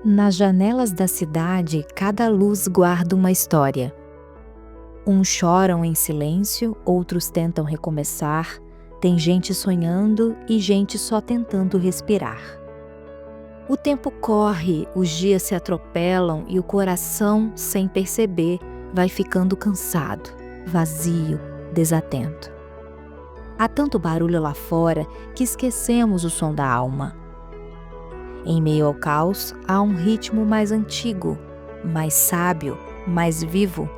Nas janelas da cidade, cada luz guarda uma história. Uns choram em silêncio, outros tentam recomeçar. Tem gente sonhando e gente só tentando respirar. O tempo corre, os dias se atropelam e o coração, sem perceber, vai ficando cansado, vazio, desatento. Há tanto barulho lá fora que esquecemos o som da alma. Em meio ao caos, há um ritmo mais antigo, mais sábio, mais vivo,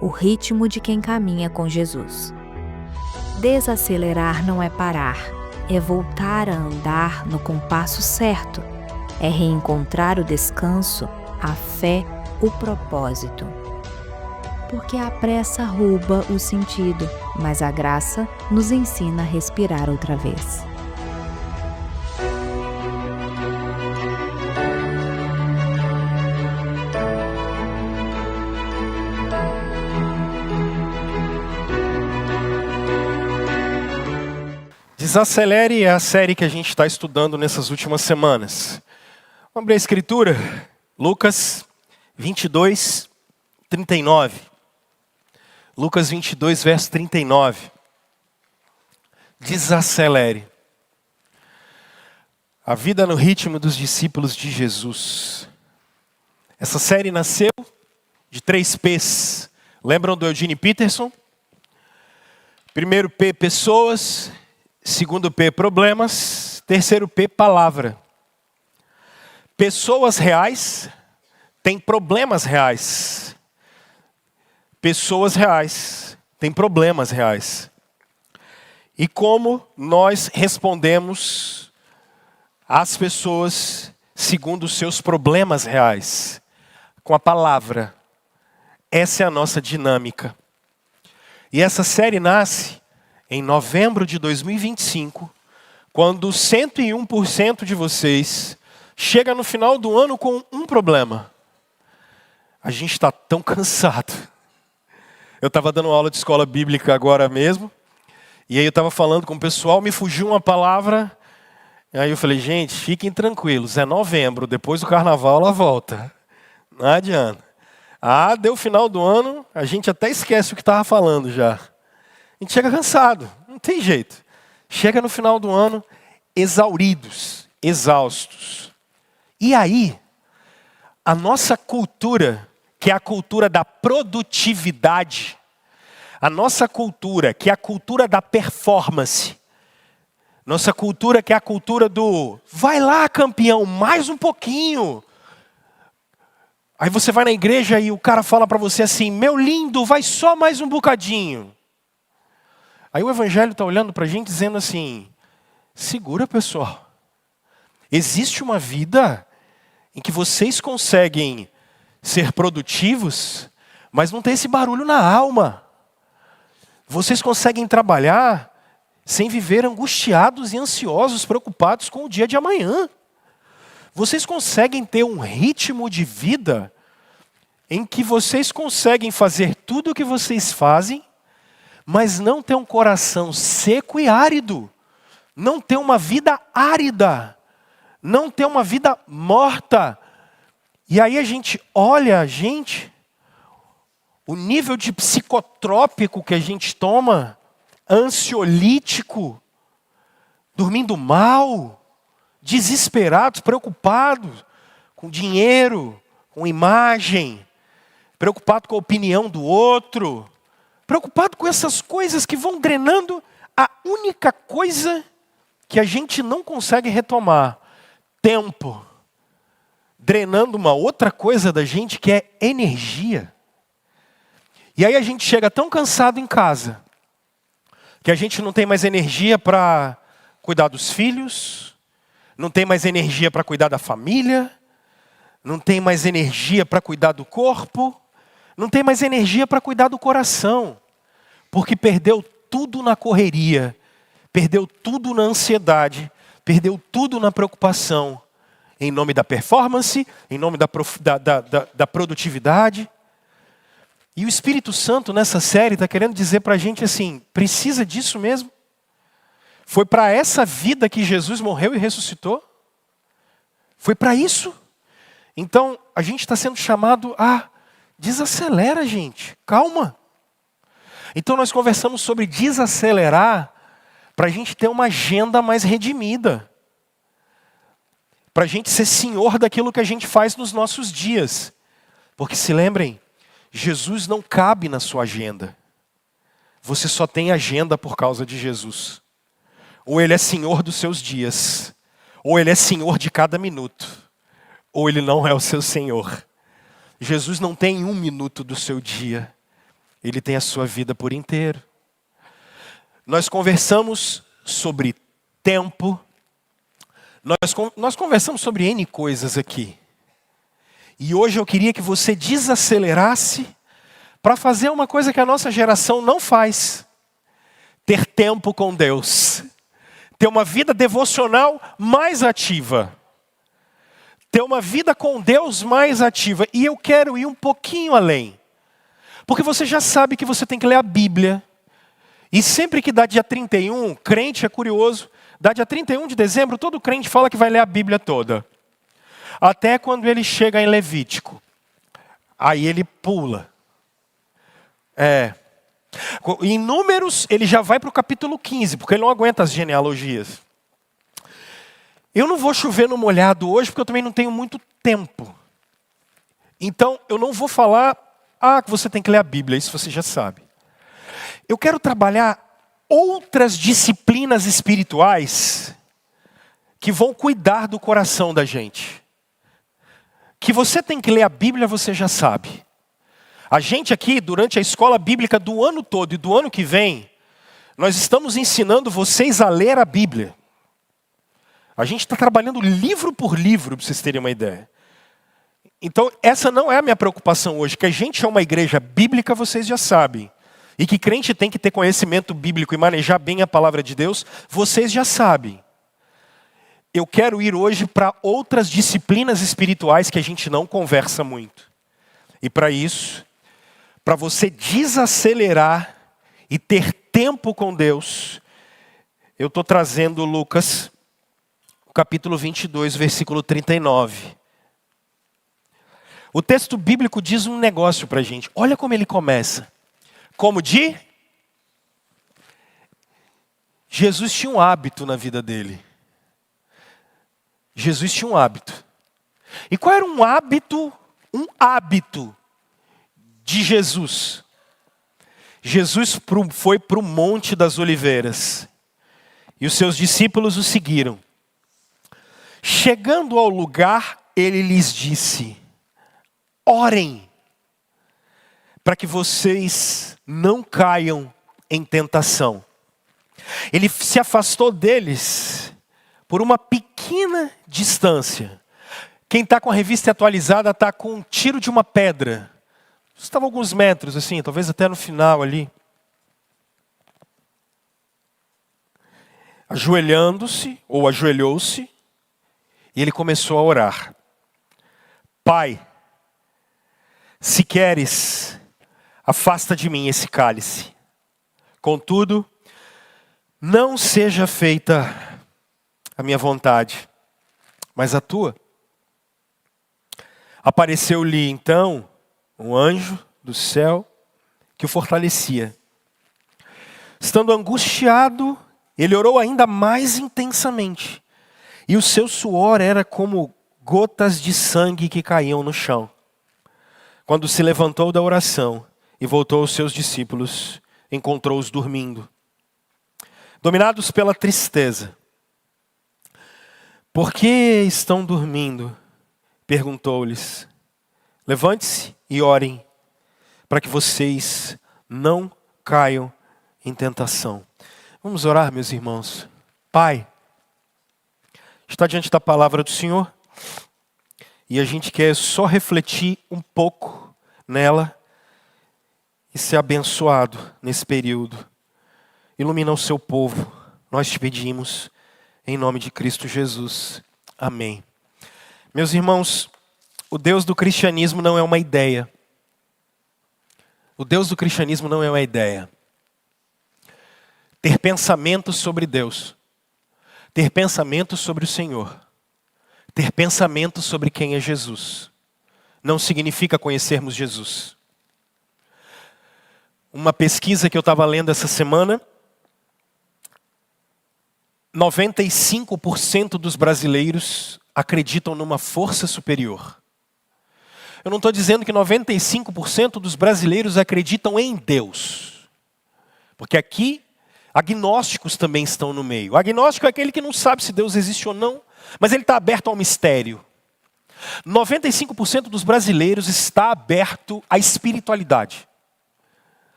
o ritmo de quem caminha com Jesus. Desacelerar não é parar, é voltar a andar no compasso certo, é reencontrar o descanso, a fé, o propósito. Porque a pressa rouba o sentido, mas a graça nos ensina a respirar outra vez. Desacelere é a série que a gente está estudando nessas últimas semanas. Vamos abrir a escritura, Lucas 22, 39. Lucas 22, verso 39. Desacelere. A vida no ritmo dos discípulos de Jesus. Essa série nasceu de 3 P's. Lembram do Eugene Peterson? Primeiro P, pessoas. Segundo P, problemas. Terceiro P, palavra. Pessoas reais têm problemas reais. Pessoas reais têm problemas reais. E como nós respondemos às pessoas segundo os seus problemas reais? Com a palavra. Essa é a nossa dinâmica. E essa série nasce em novembro de 2025, quando 101% de vocês chega no final do ano com um problema. A gente está tão cansado. Eu estava dando aula de escola bíblica agora mesmo, e aí eu estava falando com o pessoal, me fugiu uma palavra, e aí eu falei, gente, fiquem tranquilos, é novembro, depois do carnaval ela volta. Não adianta. Deu final do ano, a gente até esquece o que estava falando já. A gente chega cansado, não tem jeito. Chega no final do ano exauridos, exaustos. E aí, a nossa cultura, que é a cultura da produtividade, a nossa cultura, que é a cultura da performance, nossa cultura que é a cultura do vai lá, campeão, mais um pouquinho. Aí você vai na igreja e o cara fala para você assim, meu lindo, vai só mais um bocadinho. Aí o evangelho está olhando para a gente dizendo assim, segura pessoal, existe uma vida em que vocês conseguem ser produtivos, mas não tem esse barulho na alma. Vocês conseguem trabalhar sem viver angustiados e ansiosos, preocupados com o dia de amanhã. Vocês conseguem ter um ritmo de vida em que vocês conseguem fazer tudo o que vocês fazem, mas não ter um coração seco e árido, não ter uma vida árida, não ter uma vida morta. E aí a gente olha, o nível de psicotrópico que a gente toma, ansiolítico, dormindo mal, desesperados, preocupados com dinheiro, com imagem, preocupado com a opinião do outro, preocupado com essas coisas que vão drenando a única coisa que a gente não consegue retomar, tempo. Drenando uma outra coisa da gente que é energia. E aí a gente chega tão cansado em casa, que a gente não tem mais energia para cuidar dos filhos, não tem mais energia para cuidar da família, não tem mais energia para cuidar do corpo, não tem mais energia para cuidar do coração. Porque perdeu tudo na correria, perdeu tudo na ansiedade, perdeu tudo na preocupação, em nome da performance, em nome da produtividade. E o Espírito Santo nessa série está querendo dizer para a gente assim, precisa disso mesmo? Foi para essa vida que Jesus morreu e ressuscitou? Foi para isso? Então, a gente está sendo chamado a desacelera, gente. Calma. Então, nós conversamos sobre desacelerar para a gente ter uma agenda mais redimida. Para a gente ser senhor daquilo que a gente faz nos nossos dias. Porque se lembrem, Jesus não cabe na sua agenda. Você só tem agenda por causa de Jesus. Ou Ele é senhor dos seus dias, ou Ele é senhor de cada minuto, ou Ele não é o seu senhor. Jesus não tem 1 minuto do seu dia, Ele tem a sua vida por inteiro. Nós conversamos sobre tempo, nós conversamos sobre N coisas aqui. E hoje eu queria que você desacelerasse para fazer uma coisa que a nossa geração não faz. Ter tempo com Deus. Ter uma vida devocional mais ativa. Ter uma vida com Deus mais ativa. E eu quero ir um pouquinho além. Porque você já sabe que você tem que ler a Bíblia. E sempre que dá dia 31, crente é curioso, dá dia 31 de dezembro, todo crente fala que vai ler a Bíblia toda. Até quando ele chega em Levítico. Aí ele pula. Em Números, ele já vai para o capítulo 15, porque ele não aguenta as genealogias. Eu não vou chover no molhado hoje, porque eu também não tenho muito tempo. Então, eu não vou falar, que você tem que ler a Bíblia, isso você já sabe. Eu quero trabalhar outras disciplinas espirituais que vão cuidar do coração da gente. Que você tem que ler a Bíblia, você já sabe. A gente aqui, durante a escola bíblica do ano todo e do ano que vem, nós estamos ensinando vocês a ler a Bíblia. A gente está trabalhando livro por livro, para vocês terem uma ideia. Então, essa não é a minha preocupação hoje. Que a gente é uma igreja bíblica, vocês já sabem. E que crente tem que ter conhecimento bíblico e manejar bem a palavra de Deus, vocês já sabem. Eu quero ir hoje para outras disciplinas espirituais que a gente não conversa muito. E para isso, para você desacelerar e ter tempo com Deus, eu estou trazendo Lucas, capítulo 22, versículo 39. O texto bíblico diz um negócio para a gente. Olha como ele começa. Como de? Jesus tinha um hábito na vida dele. Jesus tinha um hábito. E qual era um hábito de Jesus? Jesus foi para o Monte das Oliveiras. E os seus discípulos o seguiram. Chegando ao lugar, ele lhes disse: orem, para que vocês não caiam em tentação. Ele se afastou deles por uma pequena distância. Quem está com a revista atualizada está com um tiro de uma pedra. Estava alguns metros, assim, talvez até no final ali. Ajoelhando-se, ou ajoelhou-se, e ele começou a orar. Pai, se queres, afasta de mim esse cálice. Contudo, não seja feita a minha vontade, mas a tua. Apareceu-lhe então um anjo do céu que o fortalecia. Estando angustiado, ele orou ainda mais intensamente. E o seu suor era como gotas de sangue que caíam no chão. Quando se levantou da oração e voltou aos seus discípulos, encontrou-os dormindo. Dominados pela tristeza. Por que estão dormindo? Perguntou-lhes. Levante-se e orem, para que vocês não caiam em tentação. Vamos orar, meus irmãos. Pai, está diante da palavra do Senhor, e a gente quer só refletir um pouco nela e ser abençoado nesse período. Ilumina o seu povo, nós te pedimos, em nome de Cristo Jesus. Amém. Meus irmãos, o Deus do cristianismo não é uma ideia. O Deus do cristianismo não é uma ideia. Ter pensamento sobre Deus. Ter pensamento sobre o Senhor. Ter pensamento sobre quem é Jesus. não significa conhecermos Jesus. Uma pesquisa que eu estava lendo essa semana, 95% dos brasileiros acreditam numa força superior. Eu não estou dizendo que 95% dos brasileiros acreditam em Deus. Porque aqui, agnósticos também estão no meio. O agnóstico é aquele que não sabe se Deus existe ou não, mas ele está aberto ao mistério. 95% dos brasileiros está aberto à espiritualidade.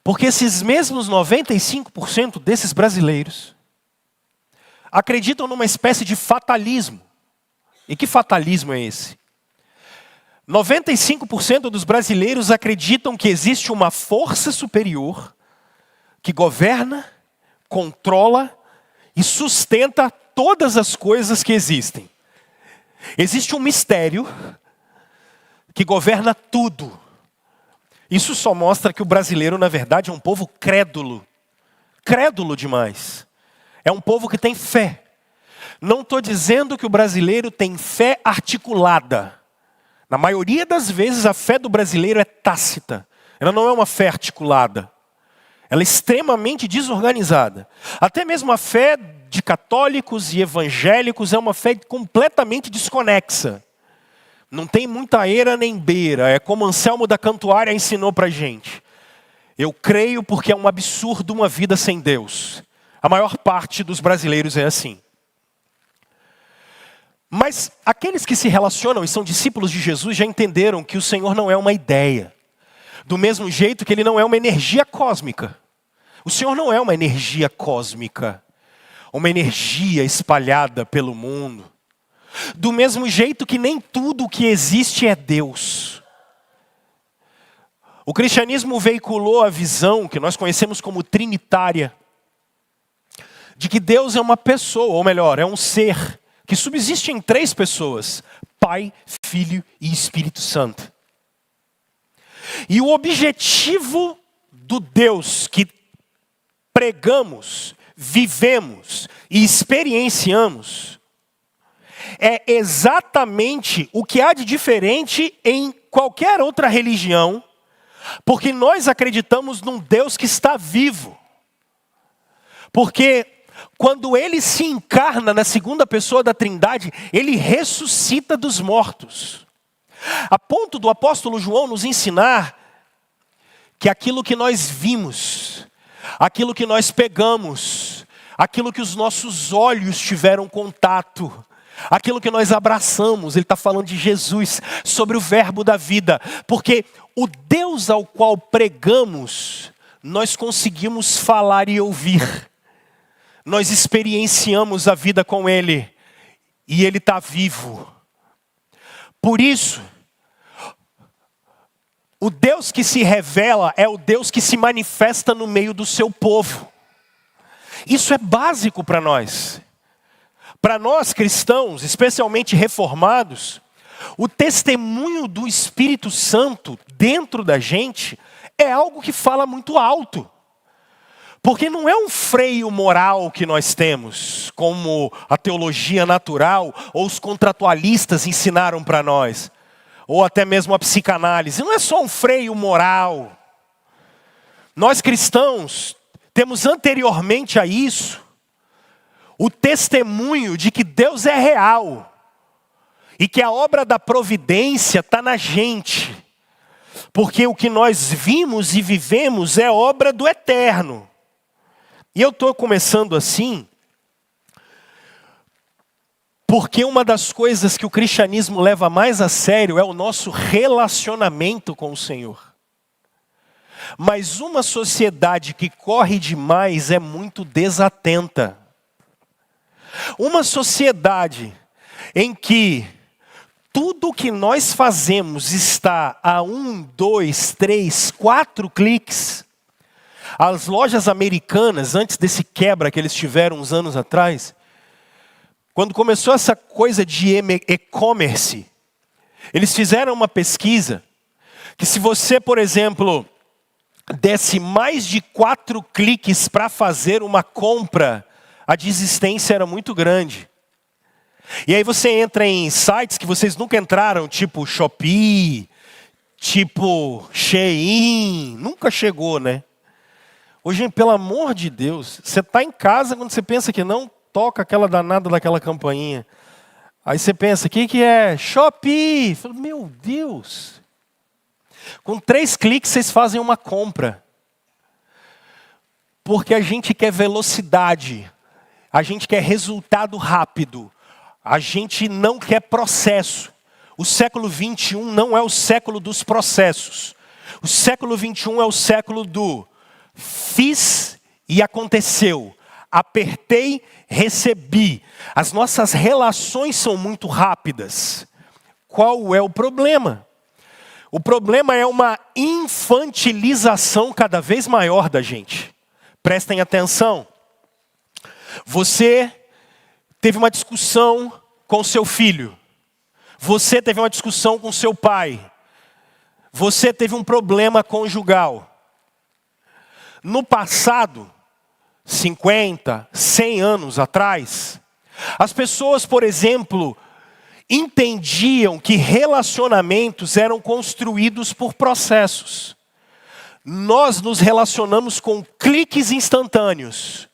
Porque esses mesmos 95% desses brasileiros acreditam numa espécie de fatalismo. E que fatalismo é esse? 95% dos brasileiros acreditam que existe uma força superior que governa, controla e sustenta todas as coisas que existem. Existe um mistério que governa tudo. Isso só mostra que o brasileiro, na verdade, é um povo crédulo. Crédulo demais. É um povo que tem fé. Não estou dizendo que o brasileiro tem fé articulada. Na maioria das vezes, a fé do brasileiro é tácita. Ela não é uma fé articulada. Ela é extremamente desorganizada. Até mesmo a fé de católicos e evangélicos é uma fé completamente desconexa. Não tem muita eira nem beira. É como Anselmo da Cantuária ensinou para a gente. Eu creio porque é um absurdo uma vida sem Deus. A maior parte dos brasileiros é assim. Mas aqueles que se relacionam e são discípulos de Jesus já entenderam que o Senhor não é uma ideia. Do mesmo jeito que Ele não é uma energia cósmica. O Senhor não é uma energia cósmica. Uma energia espalhada pelo mundo. Do mesmo jeito que nem tudo o que existe é Deus. O cristianismo veiculou a visão que nós conhecemos como trinitária. De que Deus é uma pessoa, ou melhor, é um ser que subsiste em 3 pessoas: Pai, Filho e Espírito Santo. E o objetivo do Deus que pregamos, vivemos e experienciamos é exatamente o que há de diferente em qualquer outra religião, porque nós acreditamos num Deus que está vivo. Porque quando Ele se encarna na segunda pessoa da Trindade, Ele ressuscita dos mortos. A ponto do apóstolo João nos ensinar que aquilo que nós vimos, aquilo que nós pegamos, aquilo que os nossos olhos tiveram contato, aquilo que nós abraçamos, ele está falando de Jesus, sobre o verbo da vida. Porque o Deus ao qual pregamos, nós conseguimos falar e ouvir. Nós experienciamos a vida com Ele. E Ele está vivo. Por isso, o Deus que se revela é o Deus que se manifesta no meio do seu povo. Isso é básico para nós. Para nós cristãos, especialmente reformados, o testemunho do Espírito Santo dentro da gente é algo que fala muito alto. Porque não é um freio moral que nós temos, como a teologia natural ou os contratualistas ensinaram para nós, ou até mesmo a psicanálise. Não é só um freio moral. Nós cristãos temos anteriormente a isso o testemunho de que Deus é real e que a obra da providência está na gente. Porque o que nós vimos e vivemos é obra do eterno. E eu estou começando assim, porque uma das coisas que o cristianismo leva mais a sério é o nosso relacionamento com o Senhor. Mas uma sociedade que corre demais é muito desatenta. Uma sociedade em que tudo que nós fazemos está a 1, 2, 3, 4 cliques. As lojas americanas, antes desse quebra que eles tiveram uns anos atrás, quando começou essa coisa de e-commerce, eles fizeram uma pesquisa que se você, por exemplo, desse mais de 4 cliques para fazer uma compra, a desistência era muito grande. E aí você entra em sites que vocês nunca entraram, tipo Shopee, tipo Shein, nunca chegou, né? Hoje, pelo amor de Deus, você está em casa quando você pensa que não, toca aquela danada daquela campainha. Aí você pensa, o que é? Shopee! Falo, meu Deus! Com 3 cliques vocês fazem uma compra. Porque a gente quer velocidade, a gente quer resultado rápido, a gente não quer processo. O século 21 não é o século dos processos. O século 21 é o século do fiz e aconteceu. Apertei, recebi. As nossas relações são muito rápidas. Qual é o problema? O problema é uma infantilização cada vez maior da gente. Prestem atenção. Você teve uma discussão com seu filho. Você teve uma discussão com seu pai. Você teve um problema conjugal. No passado, 50, 100 anos atrás, as pessoas, por exemplo, entendiam que relacionamentos eram construídos por processos. Nós nos relacionamos com cliques instantâneos.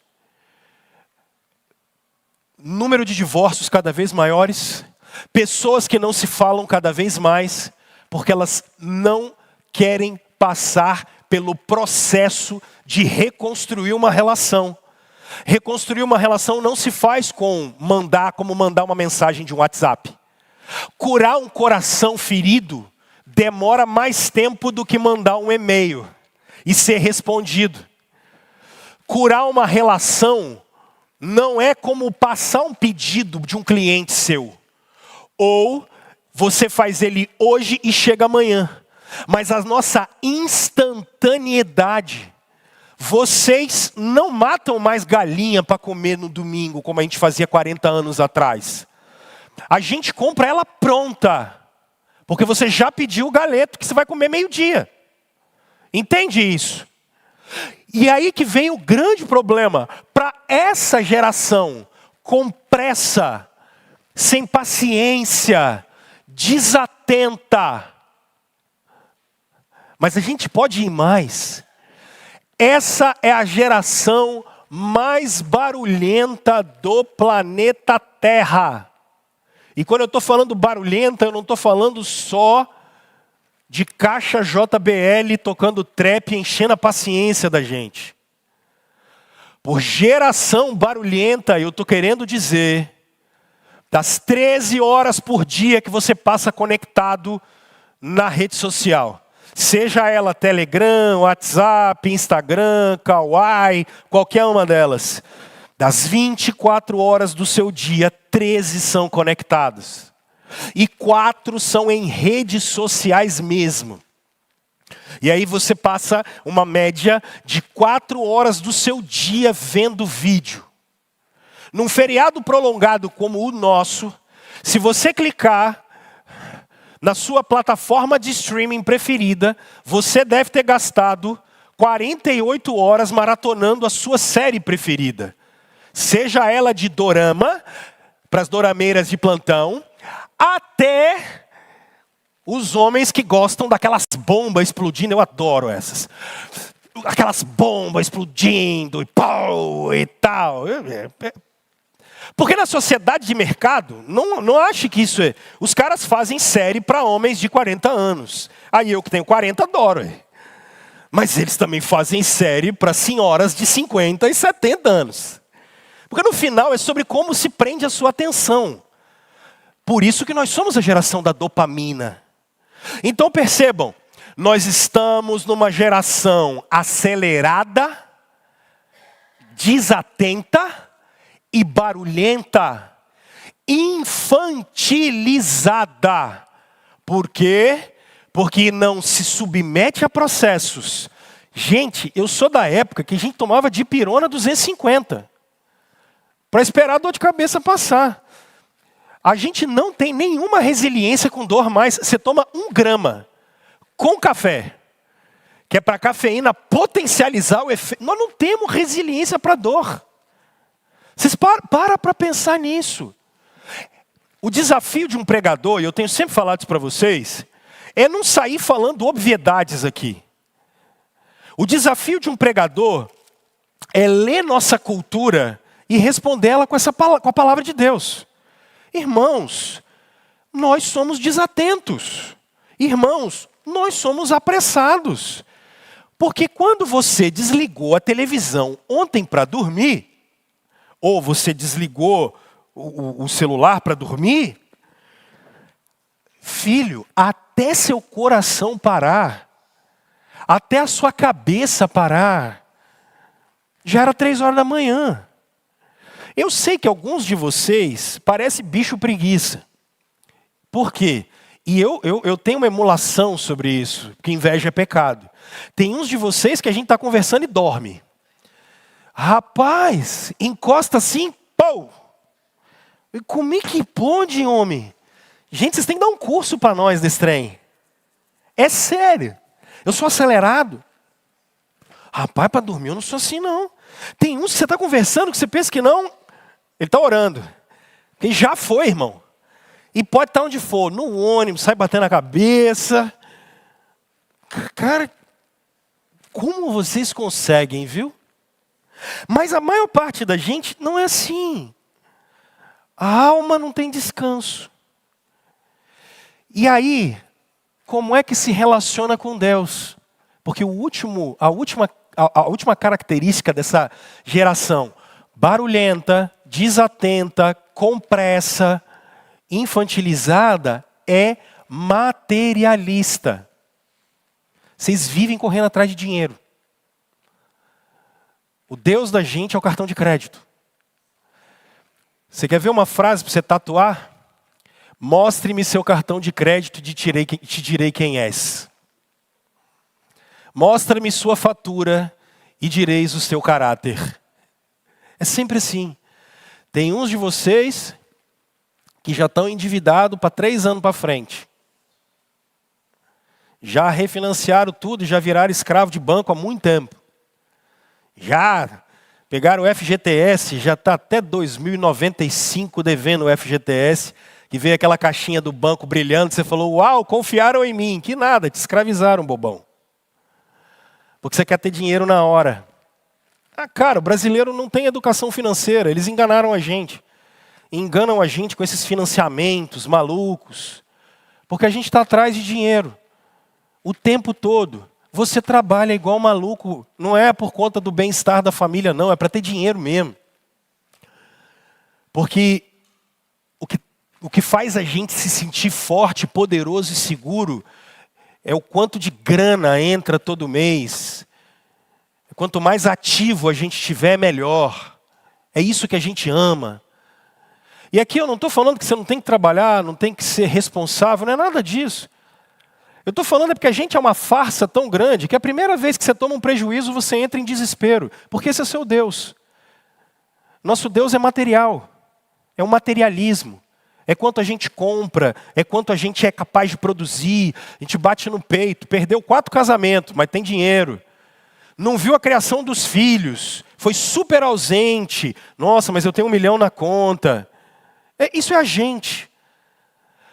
Número de divórcios cada vez maiores. Pessoas que não se falam cada vez mais, porque elas não querem passar pelo processo de reconstruir uma relação. Reconstruir uma relação não se faz como mandar uma mensagem de um WhatsApp. Curar um coração ferido demora mais tempo do que mandar um e-mail e ser respondido. Curar uma relação não é como passar um pedido de um cliente seu. Ou você faz ele hoje e chega amanhã. Mas a nossa instantaneidade. Vocês não matam mais galinha para comer no domingo, como a gente fazia 40 anos atrás. A gente compra ela pronta. Porque você já pediu o galeto que você vai comer meio-dia. Entende isso? E aí que vem o grande problema. Para essa geração com pressa, sem paciência, desatenta. Mas a gente pode ir mais. Essa é a geração mais barulhenta do planeta Terra. E quando eu estou falando barulhenta, eu não estou falando só de caixa JBL tocando trap e enchendo a paciência da gente. Por geração barulhenta, eu estou querendo dizer, das 13 horas por dia que você passa conectado na rede social. Seja ela Telegram, WhatsApp, Instagram, Kawaii, qualquer uma delas. Das 24 horas do seu dia, 13 são conectados. E 4 são em redes sociais mesmo. E aí você passa uma média de 4 horas do seu dia vendo vídeo. Num feriado prolongado como o nosso, se você clicar na sua plataforma de streaming preferida, você deve ter gastado 48 horas maratonando a sua série preferida. Seja ela de dorama, para as dorameiras de plantão, até os homens que gostam daquelas bombas explodindo, eu adoro essas. Aquelas bombas explodindo e pau e tal. Porque na sociedade de mercado, não ache que isso é... Os caras fazem série para homens de 40 anos. Aí eu que tenho 40 adoro. Mas eles também fazem série para senhoras de 50 e 70 anos. Porque no final é sobre como se prende a sua atenção. Por isso que nós somos a geração da dopamina. Então percebam, nós estamos numa geração acelerada, desatenta e barulhenta, infantilizada. Por quê? Porque não se submete a processos. Gente, eu sou da época que a gente tomava dipirona 250. Para esperar a dor de cabeça passar. A gente não tem nenhuma resiliência com dor mais. Você toma 1 grama com café, que é para a cafeína potencializar o efeito. Nós não temos resiliência para dor. Vocês para pensar nisso. O desafio de um pregador, e eu tenho sempre falado isso para vocês, é não sair falando obviedades aqui. O desafio de um pregador é ler nossa cultura e responder ela com a palavra de Deus. Irmãos, nós somos desatentos. Irmãos, nós somos apressados. Porque quando você desligou a televisão ontem para dormir, ou você desligou o celular para dormir, filho, até seu coração parar, até a sua cabeça parar, já era 3 horas da manhã. Eu sei que alguns de vocês parecem bicho preguiça. Por quê? E eu tenho uma emulação sobre isso, que inveja é pecado. Tem uns de vocês que a gente está conversando e dorme. Rapaz, encosta assim, pô! Como é que pode, homem? Gente, vocês têm que dar um curso para nós desse trem. É sério. Eu sou acelerado. Rapaz, para dormir eu não sou assim, não. Tem uns que você está conversando que você pensa que não. Ele está orando. Ele já foi, irmão. E pode estar onde for. No ônibus, sai batendo a cabeça. Cara, como vocês conseguem, viu? Mas a maior parte da gente não é assim. A alma não tem descanso. E aí, como é que se relaciona com Deus? Porque a última característica dessa geração barulhenta, desatenta, com pressa, infantilizada, é materialista. Vocês vivem correndo atrás de dinheiro. O Deus da gente é o cartão de crédito. Você quer ver uma frase para você tatuar? Mostre-me seu cartão de crédito e te direi quem és. Mostra-me sua fatura e direis o seu caráter. É sempre assim. Tem uns de vocês que já estão endividados para 3 anos para frente. Já refinanciaram tudo e já viraram escravo de banco há muito tempo. Já pegaram o FGTS, já está até 2095 devendo o FGTS, que veio aquela caixinha do banco brilhando, você falou, uau, confiaram em mim. Que nada, te escravizaram, bobão. Porque você quer ter dinheiro na hora. Cara, o brasileiro não tem educação financeira, eles enganaram a gente. Enganam a gente com esses financiamentos malucos. Porque a gente está atrás de dinheiro. O tempo todo. Você trabalha igual maluco. Não é por conta do bem-estar da família, não. É para ter dinheiro mesmo. Porque o que faz a gente se sentir forte, poderoso e seguro é o quanto de grana entra todo mês. Quanto mais ativo a gente tiver, melhor. É isso que a gente ama. E aqui eu não estou falando que você não tem que trabalhar, não tem que ser responsável, não é nada disso. Eu estou falando porque a gente é uma farsa tão grande que a primeira vez que você toma um prejuízo, você entra em desespero. Porque esse é seu Deus. Nosso Deus é material. É um materialismo. É quanto a gente compra, é quanto a gente é capaz de produzir. A gente bate no peito, perdeu 4 casamentos, mas tem dinheiro. Não viu a criação dos filhos, foi super ausente. Nossa, mas eu tenho 1 milhão na conta. Isso é a gente.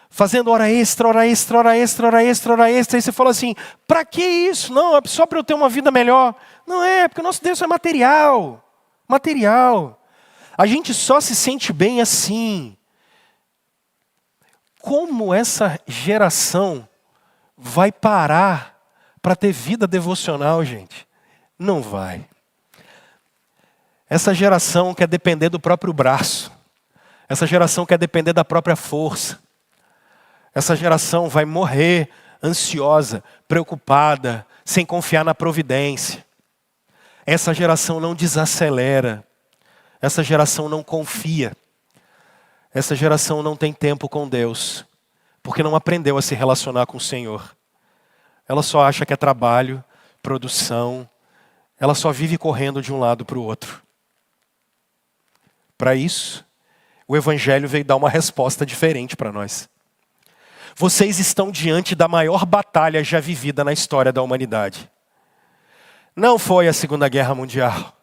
Fazendo hora extra, hora extra, hora extra, hora extra, hora extra. Aí você fala assim, para que isso? Não, é só para eu ter uma vida melhor. Não é, porque o nosso Deus é material. Material. A gente só se sente bem assim. Como essa geração vai parar para ter vida devocional, gente? Não vai. Essa geração quer depender do próprio braço. Essa geração quer depender da própria força. Essa geração vai morrer ansiosa, preocupada, sem confiar na providência. Essa geração não desacelera. Essa geração não confia. Essa geração não tem tempo com Deus, porque não aprendeu a se relacionar com o Senhor. Ela só acha que é trabalho, produção. Ela só vive correndo de um lado para o outro. Para isso, o Evangelho veio dar uma resposta diferente para nós. Vocês estão diante da maior batalha já vivida na história da humanidade. Não foi a Segunda Guerra Mundial,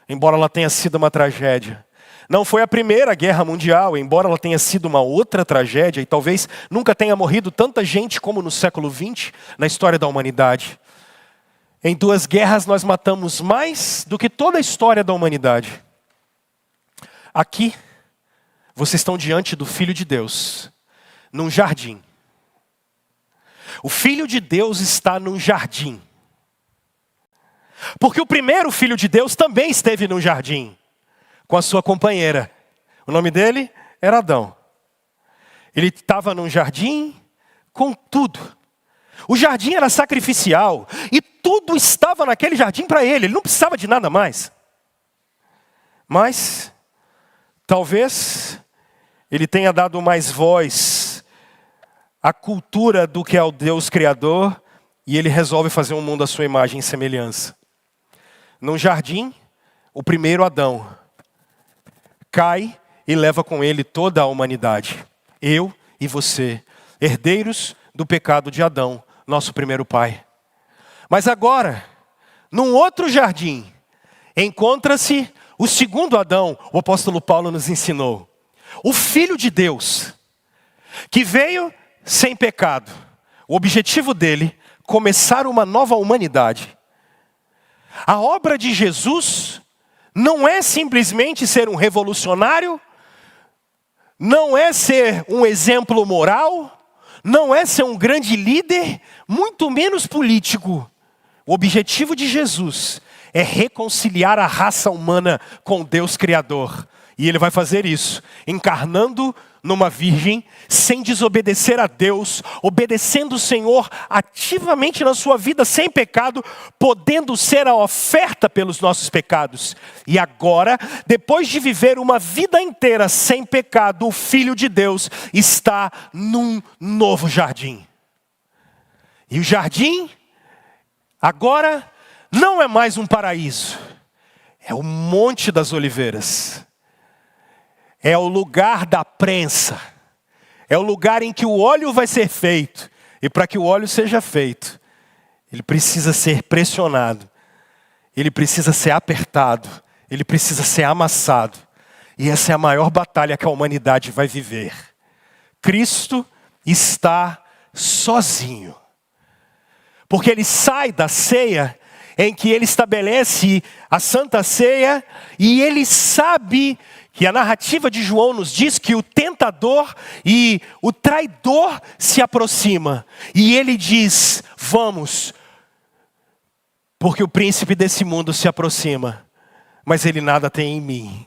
embora ela tenha sido uma tragédia. Não foi a primeira guerra mundial, embora ela tenha sido uma outra tragédia, e talvez nunca tenha morrido tanta gente como no século XX, na história da humanidade. Em 2 guerras nós matamos mais do que toda a história da humanidade. Aqui, vocês estão diante do Filho de Deus, num jardim. O Filho de Deus está num jardim. Porque o primeiro Filho de Deus também esteve num jardim, com a sua companheira. O nome dele era Adão. Ele estava num jardim com tudo. O jardim era sacrificial e tudo estava naquele jardim para ele. Ele não precisava de nada mais. Mas, talvez, ele tenha dado mais voz à cultura do que ao Deus Criador, e ele resolve fazer um mundo à sua imagem e semelhança. Num jardim, o primeiro Adão cai e leva com ele toda a humanidade. Eu e você, herdeiros do pecado de Adão, nosso primeiro pai. Mas agora, num outro jardim, encontra-se o segundo Adão, o apóstolo Paulo nos ensinou. O Filho de Deus, que veio sem pecado. O objetivo dele, começar uma nova humanidade. A obra de Jesus não é simplesmente ser um revolucionário, não é ser um exemplo moral, não é ser um grande líder, muito menos político. O objetivo de Jesus é reconciliar a raça humana com Deus Criador. E ele vai fazer isso, encarnando numa virgem, sem desobedecer a Deus, obedecendo o Senhor ativamente na sua vida, sem pecado, podendo ser a oferta pelos nossos pecados. E agora, depois de viver uma vida inteira sem pecado, o Filho de Deus está num novo jardim. E o jardim, agora, não é mais um paraíso, é o Monte das Oliveiras. É o lugar da prensa. É o lugar em que o óleo vai ser feito. E para que o óleo seja feito, ele precisa ser pressionado. Ele precisa ser apertado. Ele precisa ser amassado. E essa é a maior batalha que a humanidade vai viver. Cristo está sozinho. Porque ele sai da ceia em que ele estabelece a Santa Ceia e ele sabe que a narrativa de João nos diz que o tentador e o traidor se aproxima. E ele diz, vamos, porque o príncipe desse mundo se aproxima, mas ele nada tem em mim.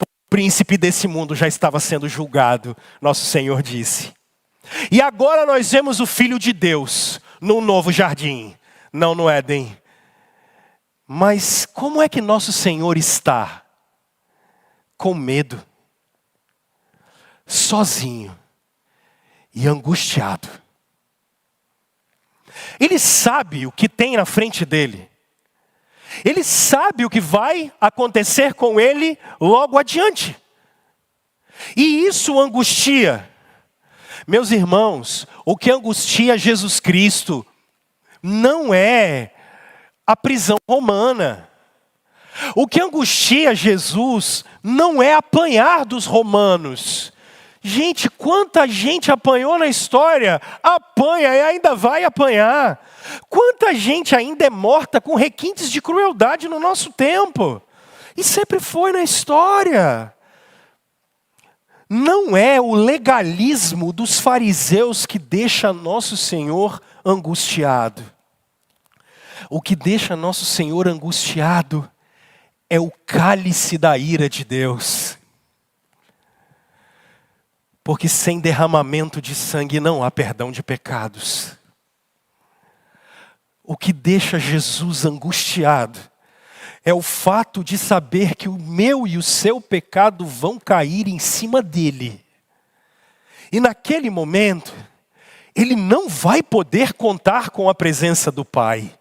O príncipe desse mundo já estava sendo julgado, nosso Senhor disse. E agora nós vemos o Filho de Deus num novo jardim, não no Éden. Mas como é que nosso Senhor está? Com medo, sozinho e angustiado. Ele sabe o que tem na frente dele. Ele sabe o que vai acontecer com ele logo adiante. E isso angustia. Meus irmãos, o que angustia Jesus Cristo não é a prisão romana. O que angustia Jesus não é apanhar dos romanos. Gente, quanta gente apanhou na história, apanha e ainda vai apanhar. Quanta gente ainda é morta com requintes de crueldade no nosso tempo. E sempre foi na história. Não é o legalismo dos fariseus que deixa nosso Senhor angustiado. O que deixa nosso Senhor angustiado é o cálice da ira de Deus. Porque sem derramamento de sangue não há perdão de pecados. O que deixa Jesus angustiado é o fato de saber que o meu e o seu pecado vão cair em cima dele. E naquele momento, ele não vai poder contar com a presença do Pai.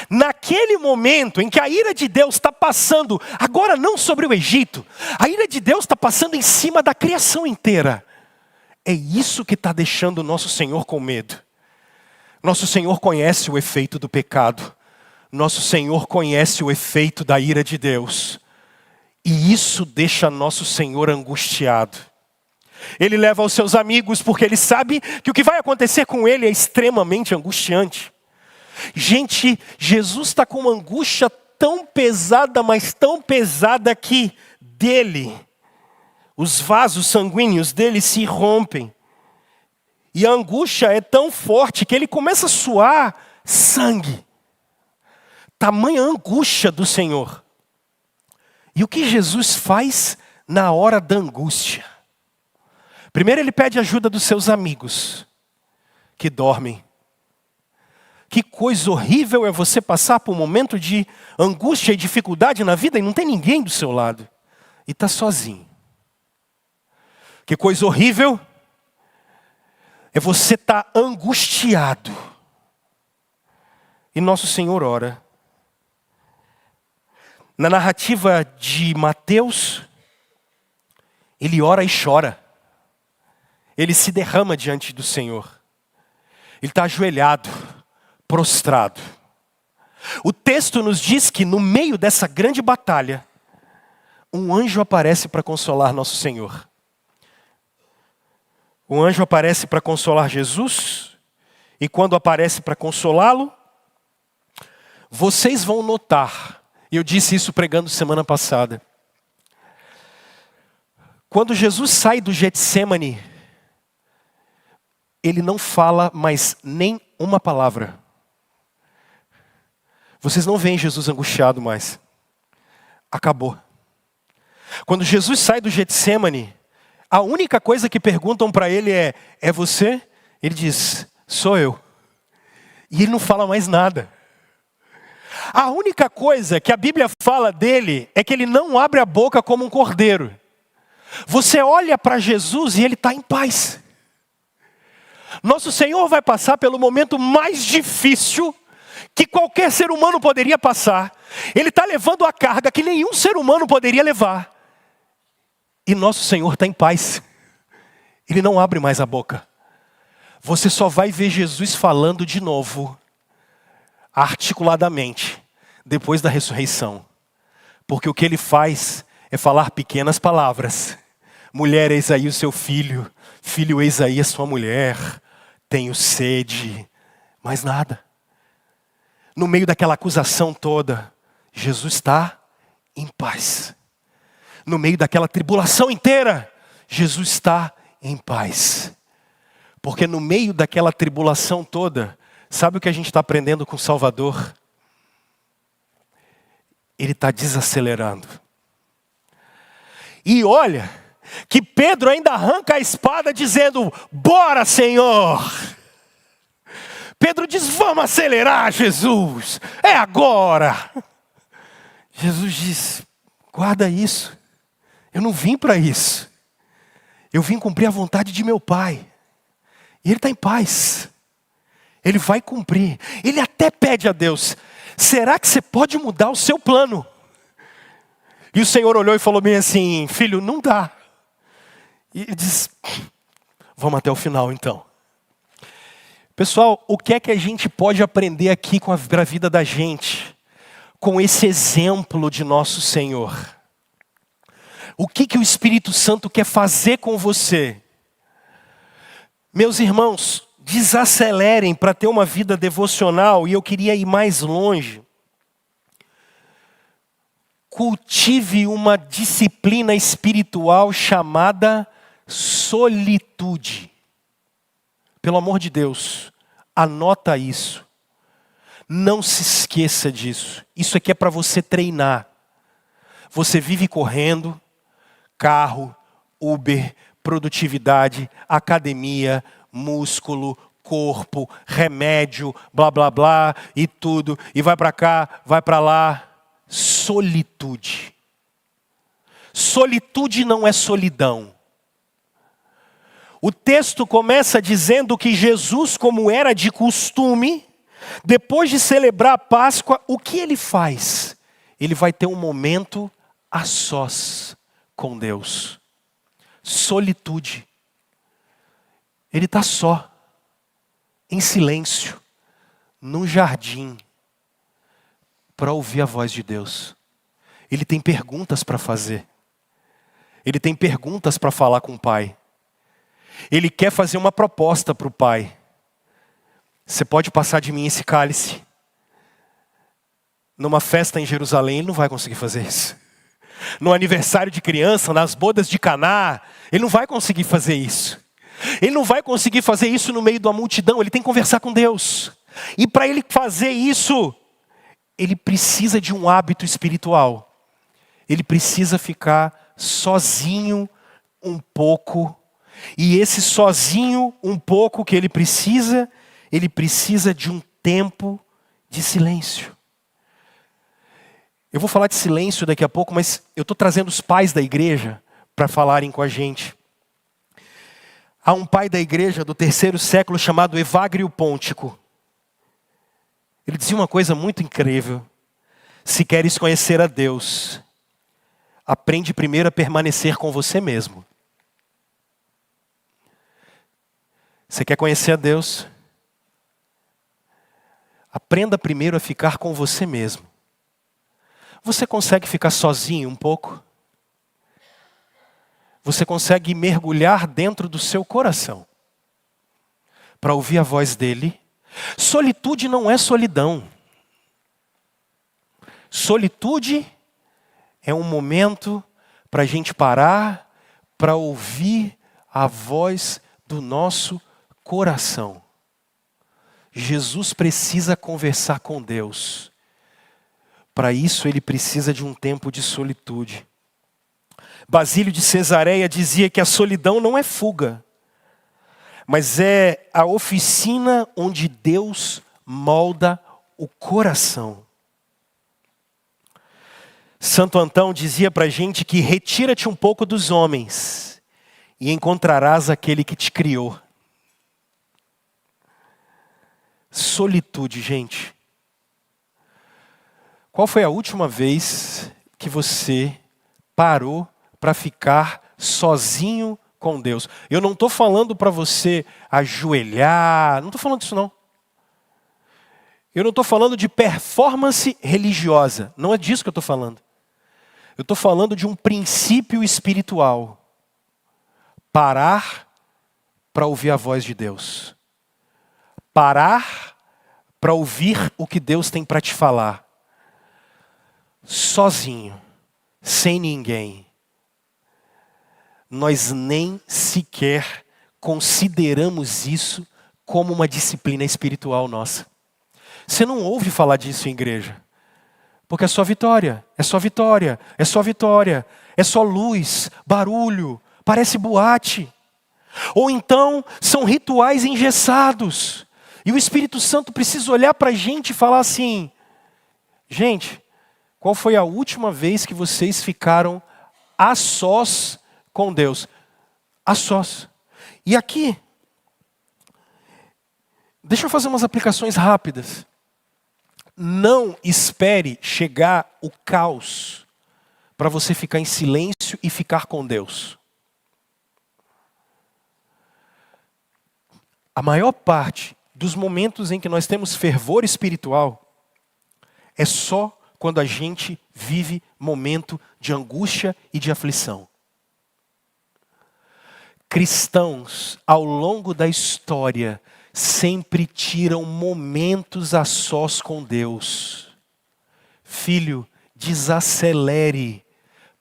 Naquele momento em que a ira de Deus está passando, agora não sobre o Egito, a ira de Deus está passando em cima da criação inteira. É isso que está deixando o nosso Senhor com medo. Nosso Senhor conhece o efeito do pecado. Nosso Senhor conhece o efeito da ira de Deus. E isso deixa nosso Senhor angustiado. Ele leva os seus amigos porque ele sabe que o que vai acontecer com ele é extremamente angustiante. Gente, Jesus está com uma angústia tão pesada, mas tão pesada que dele, os vasos sanguíneos dele se rompem. E a angústia é tão forte que ele começa a suar sangue. Tamanha angústia do Senhor. E o que Jesus faz na hora da angústia? Primeiro ele pede ajuda dos seus amigos, que dormem. Que coisa horrível é você passar por um momento de angústia e dificuldade na vida e não tem ninguém do seu lado. E está sozinho. Que coisa horrível é você estar angustiado. E nosso Senhor ora. Na narrativa de Mateus, ele ora e chora. Ele se derrama diante do Senhor. Ele está ajoelhado, prostrado. O texto nos diz que no meio dessa grande batalha, um anjo aparece para consolar nosso Senhor. O anjo aparece para consolar Jesus, e quando aparece para consolá-lo, vocês vão notar, e eu disse isso pregando semana passada, quando Jesus sai do Getsêmani, ele não fala mais nem uma palavra. Vocês não veem Jesus angustiado mais. Acabou. Quando Jesus sai do Getsêmani, a única coisa que perguntam para ele é você? Ele diz, sou eu. E ele não fala mais nada. A única coisa que a Bíblia fala dele é que ele não abre a boca como um cordeiro. Você olha para Jesus e ele está em paz. Nosso Senhor vai passar pelo momento mais difícil que qualquer ser humano poderia passar. Ele está levando a carga que nenhum ser humano poderia levar. E nosso Senhor está em paz. Ele não abre mais a boca. Você só vai ver Jesus falando de novo, articuladamente, depois da ressurreição. Porque o que ele faz é falar pequenas palavras. Mulher, eis aí o seu filho. Filho, eis aí a sua mulher. Tenho sede. Mais nada. No meio daquela acusação toda, Jesus está em paz. No meio daquela tribulação inteira, Jesus está em paz. Porque no meio daquela tribulação toda, sabe o que a gente está aprendendo com o Salvador? Ele está desacelerando. E olha, que Pedro ainda arranca a espada dizendo, bora Senhor. Pedro diz, vamos acelerar Jesus, é agora. Jesus diz, guarda isso, eu não vim para isso. Eu vim cumprir a vontade de meu Pai. E ele está em paz. Ele vai cumprir. Ele até pede a Deus, será que você pode mudar o seu plano? E o Senhor olhou e falou bem assim, filho, não dá. E ele diz, vamos até o final então. Pessoal, o que é que a gente pode aprender aqui para a vida da gente? Com esse exemplo de nosso Senhor. O que o Espírito Santo quer fazer com você? Meus irmãos, desacelerem para ter uma vida devocional. E eu queria ir mais longe. Cultive uma disciplina espiritual chamada solitude. Pelo amor de Deus, anota isso. Não se esqueça disso. Isso aqui é para você treinar. Você vive correndo, carro, Uber, produtividade, academia, músculo, corpo, remédio, blá blá blá e tudo. E vai para cá, vai para lá. Solitude. Solitude não é solidão. O texto começa dizendo que Jesus, como era de costume, depois de celebrar a Páscoa, o que ele faz? Ele vai ter um momento a sós com Deus. Solitude. Ele está só, em silêncio, num jardim, para ouvir a voz de Deus. ele tem perguntas para fazer. Ele tem perguntas para falar com o Pai. Ele quer fazer uma proposta para o Pai. Você pode passar de mim esse cálice? Numa festa em Jerusalém, ele não vai conseguir fazer isso. No aniversário de criança, nas bodas de Caná, ele não vai conseguir fazer isso. Ele não vai conseguir fazer isso no meio da multidão, ele tem que conversar com Deus. E para ele fazer isso, ele precisa de um hábito espiritual. Ele precisa ficar sozinho um pouco. E esse sozinho um pouco que ele precisa de um tempo de silêncio. Eu vou falar de silêncio daqui a pouco, mas eu estou trazendo os pais da igreja para falarem com a gente. Há um pai da igreja do 3º século chamado Evagrio Pôntico. Ele dizia uma coisa muito incrível. Se queres conhecer a Deus, aprende primeiro a permanecer com você mesmo. Você quer conhecer a Deus? Aprenda primeiro a ficar com você mesmo. Você consegue ficar sozinho um pouco? Você consegue mergulhar dentro do seu coração para ouvir a voz dele? Solitude não é solidão. Solitude é um momento para a gente parar, para ouvir a voz do nosso coração. Jesus precisa conversar com Deus. Para isso ele precisa de um tempo de solitude. Basílio de Cesareia dizia que a solidão não é fuga, mas é a oficina onde Deus molda o coração. Santo Antão dizia para a gente que retira-te um pouco dos homens e encontrarás aquele que te criou. Solitude, gente. Qual foi a última vez que você parou para ficar sozinho com Deus? Eu não estou falando para você ajoelhar, não estou falando disso não. Eu não estou falando de performance religiosa, não é disso que eu estou falando. Eu estou falando de um princípio espiritual. Parar para ouvir a voz de Deus. Parar para ouvir o que Deus tem para te falar. Sozinho, sem ninguém. Nós nem sequer consideramos isso como uma disciplina espiritual nossa. Você não ouve falar disso em igreja. Porque é só vitória, é só vitória, é só vitória. É só luz, barulho, parece boate. Ou então são rituais engessados. E o Espírito Santo precisa olhar para a gente e falar assim: gente, qual foi a última vez que vocês ficaram a sós com Deus? A sós. E aqui, deixa eu fazer umas aplicações rápidas. Não espere chegar o caos para você ficar em silêncio e ficar com Deus. A maior parte dos momentos em que nós temos fervor espiritual é só quando a gente vive momento de angústia e de aflição. Cristãos, ao longo da história, sempre tiram momentos a sós com Deus. Filho, desacelere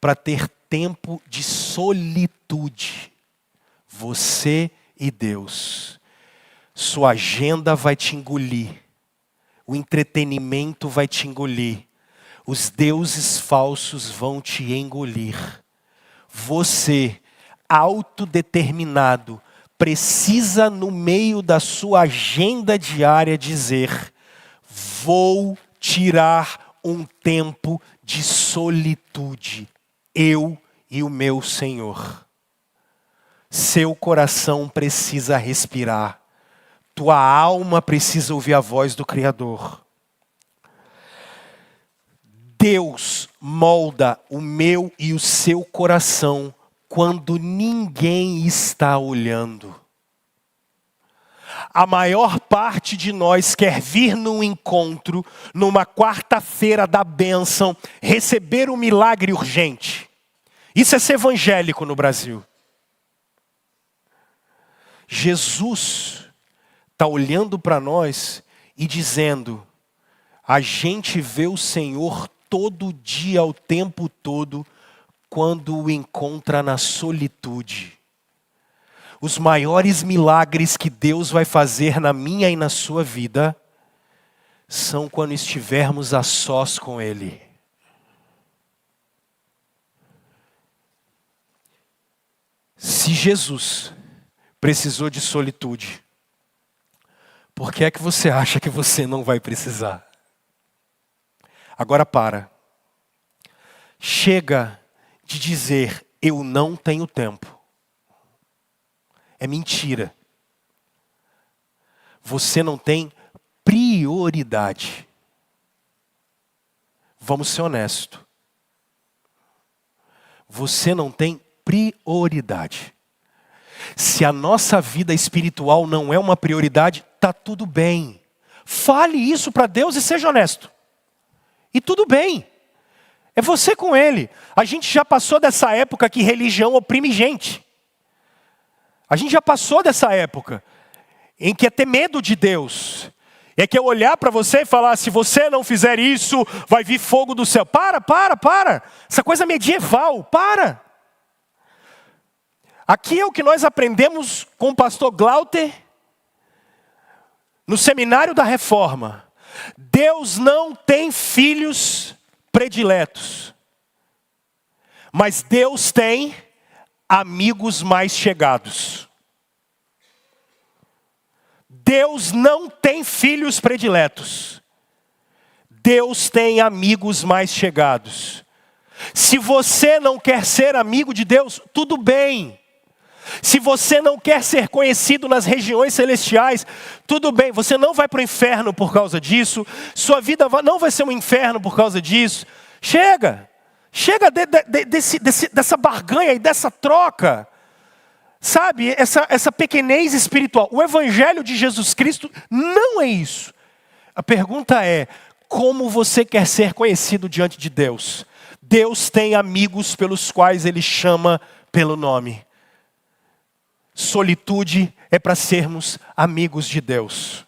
para ter tempo de solitude. Você e Deus. Sua agenda vai te engolir. O entretenimento vai te engolir. Os deuses falsos vão te engolir. Você, autodeterminado, precisa no meio da sua agenda diária dizer: vou tirar um tempo de solitude, eu e o meu Senhor. Seu coração precisa respirar. Tua alma precisa ouvir a voz do Criador. Deus molda o meu e o seu coração quando ninguém está olhando. A maior parte de nós quer vir num encontro, numa quarta-feira da bênção, receber um milagre urgente. Isso é ser evangélico no Brasil. Jesus está olhando para nós e dizendo: a gente vê o Senhor todo dia, o tempo todo, quando o encontra na solitude. Os maiores milagres que Deus vai fazer na minha e na sua vida são quando estivermos a sós com Ele. Se Jesus precisou de solitude, por que é que você acha que você não vai precisar? Agora para. Chega de dizer, eu não tenho tempo. É mentira. Você não tem prioridade. Vamos ser honestos. Você não tem prioridade. Se a nossa vida espiritual não é uma prioridade, tá tudo bem. Fale isso para Deus e seja honesto. E tudo bem. É você com Ele. A gente já passou dessa época que religião oprime gente. A gente já passou dessa época em que é ter medo de Deus. É que eu olhar para você e falar, se você não fizer isso, vai vir fogo do céu. Para. Essa coisa medieval, para. Aqui é o que nós aprendemos com o pastor Glauter no seminário da Reforma. Deus não tem filhos prediletos. Mas Deus tem amigos mais chegados. Deus não tem filhos prediletos. Deus tem amigos mais chegados. Se você não quer ser amigo de Deus, tudo bem. Se você não quer ser conhecido nas regiões celestiais, tudo bem. Você não vai para o inferno por causa disso. Sua vida não vai ser um inferno por causa disso. Chega dessa barganha e dessa troca. Sabe, essa pequenez espiritual. O evangelho de Jesus Cristo não é isso. A pergunta é, como você quer ser conhecido diante de Deus? Deus tem amigos pelos quais Ele chama pelo nome. Solitude é para sermos amigos de Deus.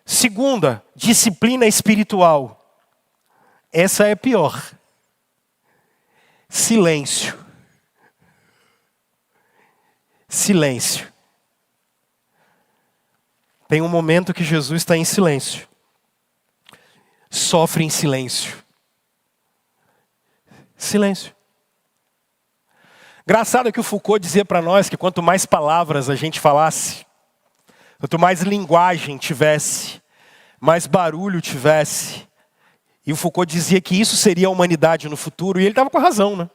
Segunda, disciplina espiritual. Essa é pior. Silêncio. Silêncio. Tem um momento que Jesus está em silêncio. Sofre em silêncio. Silêncio. Engraçado que o Foucault dizia para nós que quanto mais palavras a gente falasse, quanto mais linguagem tivesse, mais barulho tivesse. E o Foucault dizia que isso seria a humanidade no futuro, e ele estava com razão, né?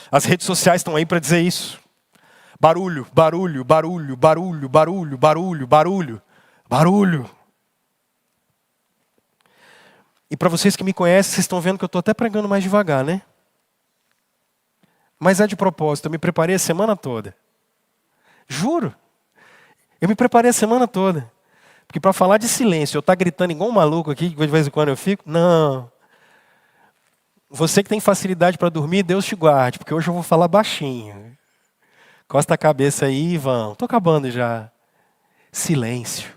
As redes sociais estão aí para dizer isso. Barulho, barulho, barulho, barulho, barulho, barulho, barulho, barulho. E para vocês que me conhecem, vocês estão vendo que eu estou até pregando mais devagar, né? Mas é de propósito, eu me preparei a semana toda. Juro. Eu me preparei a semana toda. Porque para falar de silêncio, eu estar gritando igual um maluco aqui, que de vez em quando eu fico, não. Você que tem facilidade para dormir, Deus te guarde, porque hoje eu vou falar baixinho. Costa a cabeça aí, Ivan. Estou acabando já. Silêncio.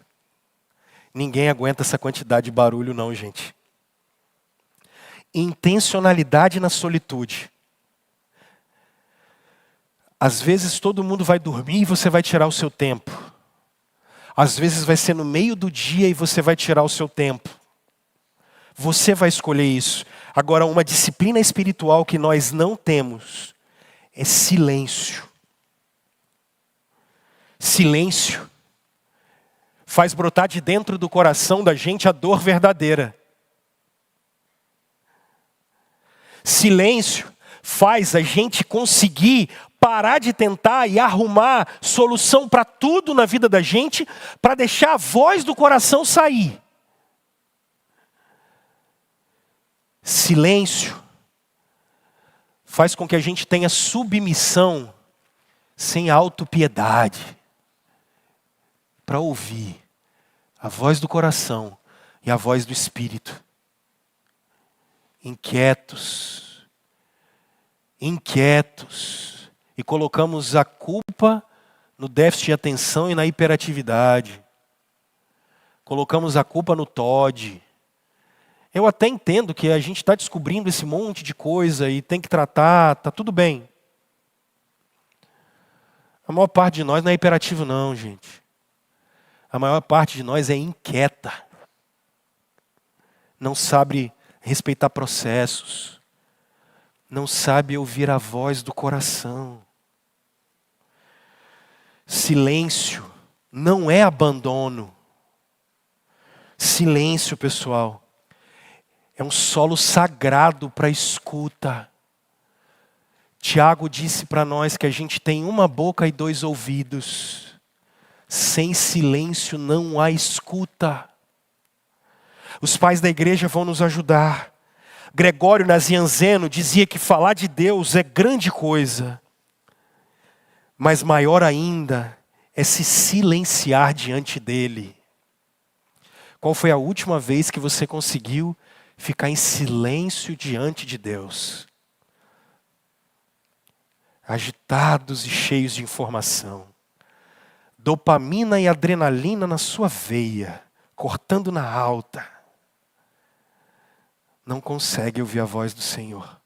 Ninguém aguenta essa quantidade de barulho não, gente. Intencionalidade na solitude. Às vezes todo mundo vai dormir e você vai tirar o seu tempo. Às vezes vai ser no meio do dia e você vai tirar o seu tempo. Você vai escolher isso. Agora, uma disciplina espiritual que nós não temos é silêncio. Silêncio faz brotar de dentro do coração da gente a dor verdadeira. Silêncio faz a gente conseguir parar de tentar e arrumar solução para tudo na vida da gente, para deixar a voz do coração sair. Silêncio faz com que a gente tenha submissão sem autopiedade. para ouvir a voz do coração e a voz do Espírito. Inquietos, e colocamos a culpa no déficit de atenção e na hiperatividade. Colocamos a culpa no TOD. Eu até entendo que a gente está descobrindo esse monte de coisa e tem que tratar, tá tudo bem. A maior parte de nós não é hiperativo não, gente. A maior parte de nós é inquieta. Não sabe respeitar processos. Não sabe ouvir a voz do coração. Silêncio não é abandono. Silêncio, pessoal, é um solo sagrado para a escuta. Tiago disse para nós que a gente tem uma boca e 2 ouvidos. Sem silêncio não há escuta. Os pais da igreja vão nos ajudar. Gregório Nazianzeno dizia que falar de Deus é grande coisa. Mas maior ainda é se silenciar diante dele. Qual foi a última vez que você conseguiu ficar em silêncio diante de Deus? Agitados e cheios de informação. Dopamina e adrenalina na sua veia, cortando na alta. Não consegue ouvir a voz do Senhor.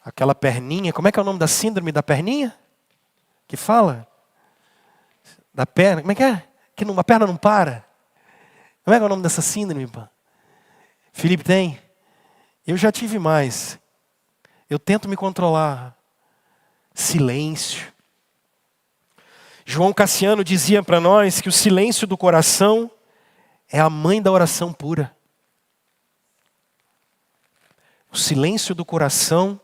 Aquela perninha, como é que é o nome da síndrome da perninha? Que fala? Da perna, como é que é? Que a perna não para. Como é que é o nome dessa síndrome? Pá? Felipe tem? Eu já tive mais. Eu tento me controlar. Silêncio. João Cassiano dizia para nós que o silêncio do coração é a mãe da oração pura. O silêncio do coração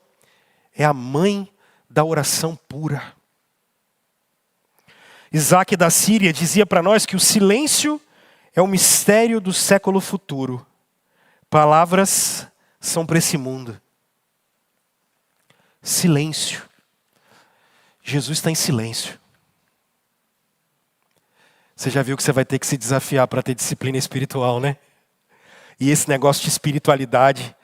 é a mãe da oração pura. Isaac da Síria dizia para nós que o silêncio é o mistério do século futuro. Palavras são para esse mundo. Silêncio. Jesus está em silêncio. Você já viu que você vai ter que se desafiar para ter disciplina espiritual, né? E esse negócio de espiritualidade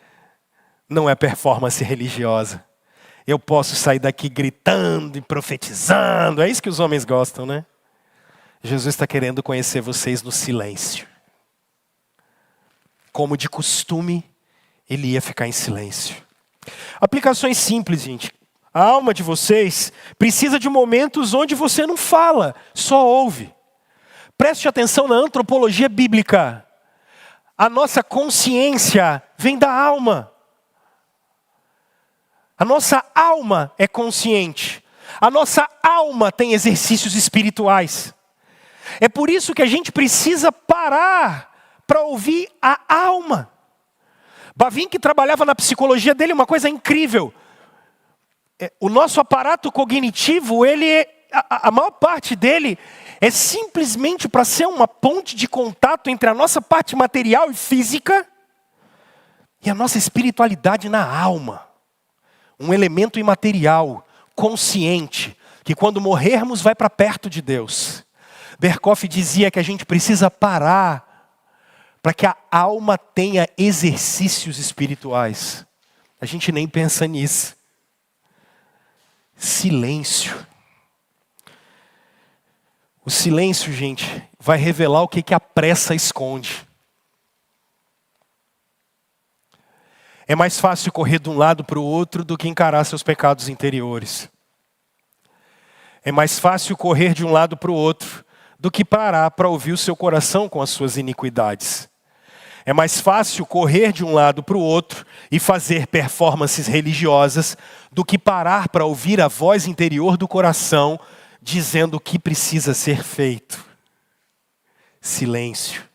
não é performance religiosa. Eu posso sair daqui gritando e profetizando. É isso que os homens gostam, né? Jesus está querendo conhecer vocês no silêncio. Como de costume, ele ia ficar em silêncio. Aplicações simples, gente. A alma de vocês precisa de momentos onde você não fala, só ouve. Preste atenção na antropologia bíblica. A nossa consciência vem da alma. A nossa alma é consciente. A nossa alma tem exercícios espirituais. É por isso que a gente precisa parar para ouvir a alma. Bavinck trabalhava na psicologia dele uma coisa incrível. O nosso aparato cognitivo, a maior parte dele é simplesmente para ser uma ponte de contato entre a nossa parte material e física e a nossa espiritualidade na alma. Um elemento imaterial, consciente, que quando morrermos vai para perto de Deus. Berkoff dizia que a gente precisa parar para que a alma tenha exercícios espirituais. A gente nem pensa nisso. Silêncio. O silêncio, gente, vai revelar o que a pressa esconde. É mais fácil correr de um lado para o outro do que encarar seus pecados interiores. É mais fácil correr de um lado para o outro do que parar para ouvir o seu coração com as suas iniquidades. É mais fácil correr de um lado para o outro e fazer performances religiosas do que parar para ouvir a voz interior do coração dizendo o que precisa ser feito. Silêncio.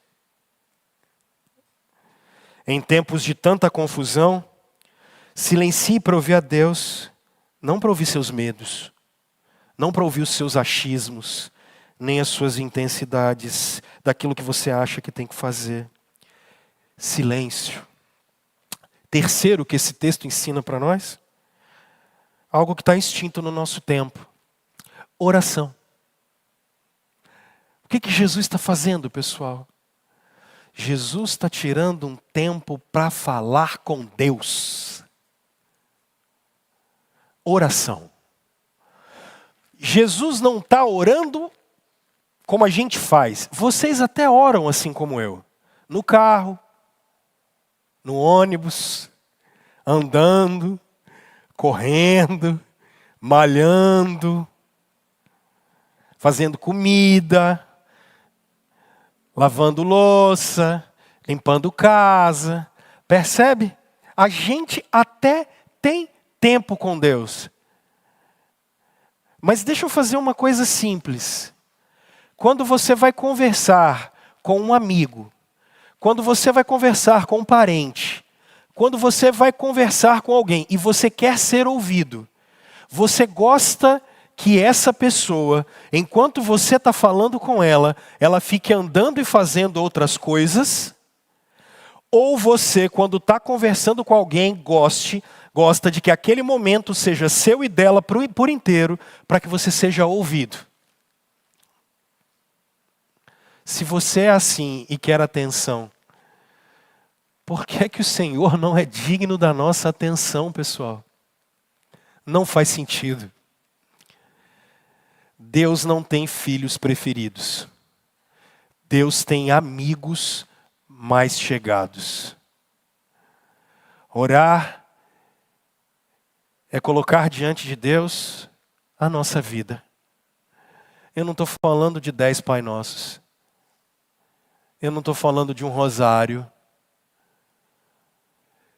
Em tempos de tanta confusão, silencie para ouvir a Deus, não para ouvir seus medos, não para ouvir os seus achismos, nem as suas intensidades daquilo que você acha que tem que fazer. Silêncio. Terceiro que esse texto ensina para nós, algo que está extinto no nosso tempo. Oração. que Jesus está fazendo, pessoal? Jesus está tirando um tempo para falar com Deus. Oração. Jesus não está orando como a gente faz. Vocês até oram assim como eu. No carro, no ônibus, andando, correndo, malhando, fazendo comida, lavando louça, limpando casa. Percebe? A gente até tem tempo com Deus. Mas deixa eu fazer uma coisa simples. Quando você vai conversar com um amigo, quando você vai conversar com um parente, quando você vai conversar com alguém e você quer ser ouvido, você gosta que essa pessoa, enquanto você está falando com ela fique andando e fazendo outras coisas? Ou você, quando está conversando com alguém, gosta de que aquele momento seja seu e dela por inteiro, para que você seja ouvido? Se você é assim e quer atenção, por que é que o Senhor não é digno da nossa atenção, pessoal? Não faz sentido. Deus não tem filhos preferidos. Deus tem amigos mais chegados. Orar é colocar diante de Deus a nossa vida. Eu não estou falando de 10 Pai Nossos. Eu não estou falando de um rosário.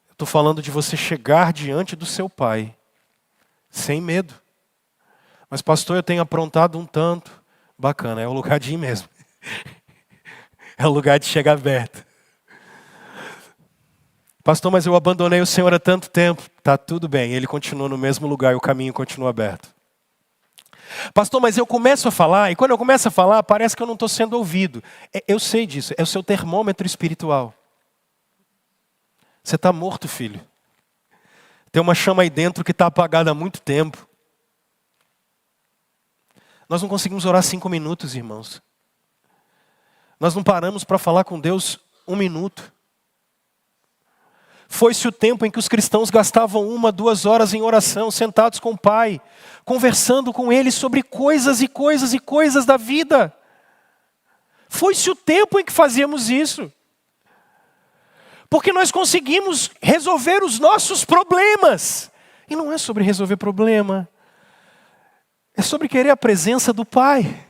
Eu estou falando de você chegar diante do seu Pai, sem medo. Mas pastor, eu tenho aprontado um tanto. Bacana, é o lugar de ir mesmo. É o lugar de chegar aberto. Pastor, mas eu abandonei o Senhor há tanto tempo. Tá tudo bem, Ele continua no mesmo lugar e o caminho continua aberto. Pastor, mas eu começo a falar, e quando eu começo a falar, parece que eu não estou sendo ouvido. Eu sei disso, é o seu termômetro espiritual. Você está morto, filho. Tem uma chama aí dentro que está apagada há muito tempo. Nós não conseguimos orar 5 minutos, irmãos. Nós não paramos para falar com Deus 1 minuto. Foi-se o tempo em que os cristãos gastavam 1, 2 horas em oração, sentados com o Pai, conversando com Ele sobre coisas e coisas e coisas da vida. Foi-se o tempo em que fazíamos isso. Porque nós conseguimos resolver os nossos problemas. E não é sobre resolver problema. É sobre querer a presença do Pai.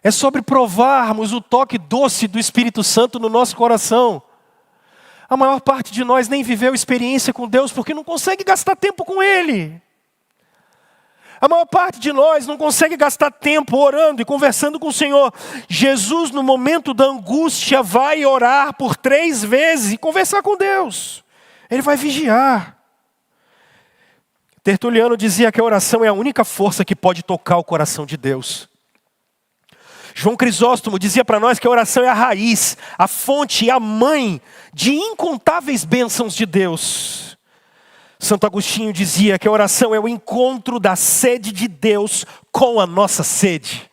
É sobre provarmos o toque doce do Espírito Santo no nosso coração. A maior parte de nós nem viveu experiência com Deus porque não consegue gastar tempo com Ele. A maior parte de nós não consegue gastar tempo orando e conversando com o Senhor. Jesus, no momento da angústia, vai orar por 3 vezes e conversar com Deus. Ele vai vigiar. Tertuliano dizia que a oração é a única força que pode tocar o coração de Deus. João Crisóstomo dizia para nós que a oração é a raiz, a fonte e a mãe de incontáveis bênçãos de Deus. Santo Agostinho dizia que a oração é o encontro da sede de Deus com a nossa sede.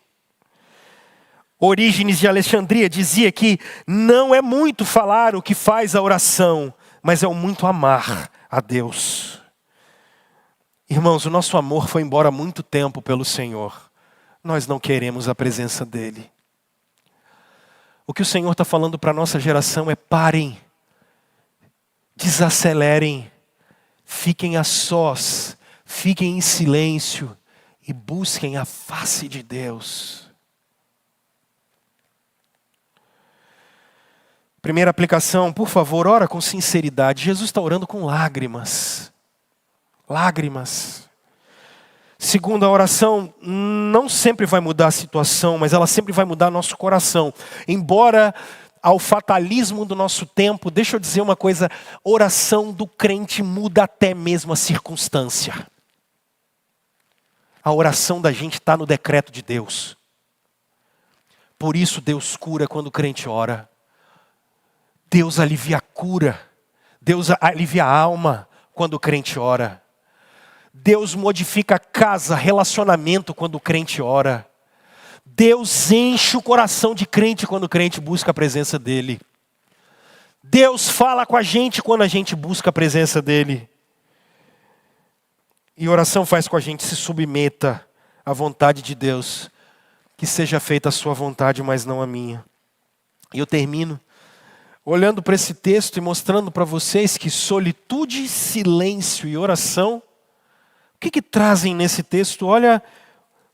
Orígenes de Alexandria dizia que não é muito falar o que faz a oração, mas é o muito amar a Deus. Irmãos, o nosso amor foi embora há muito tempo pelo Senhor. Nós não queremos a presença dEle. O que o Senhor está falando para a nossa geração é: parem, desacelerem, fiquem a sós, fiquem em silêncio e busquem a face de Deus. Primeira aplicação, por favor, ora com sinceridade. Jesus está orando com lágrimas. Lágrimas. Segunda, a oração não sempre vai mudar a situação, mas ela sempre vai mudar nosso coração. Embora ao fatalismo do nosso tempo, deixa eu dizer uma coisa: oração do crente muda até mesmo a circunstância. A oração da gente está no decreto de Deus. Por isso Deus cura quando o crente ora. Deus alivia a cura. Deus alivia a alma quando o crente ora. Deus modifica casa, relacionamento quando o crente ora. Deus enche o coração de crente quando o crente busca a presença dele. Deus fala com a gente quando a gente busca a presença dele. E oração faz com que a gente se submeta à vontade de Deus. Que seja feita a sua vontade, mas não a minha. E eu termino olhando para esse texto e mostrando para vocês que solitude, silêncio e oração, o que trazem nesse texto? Olha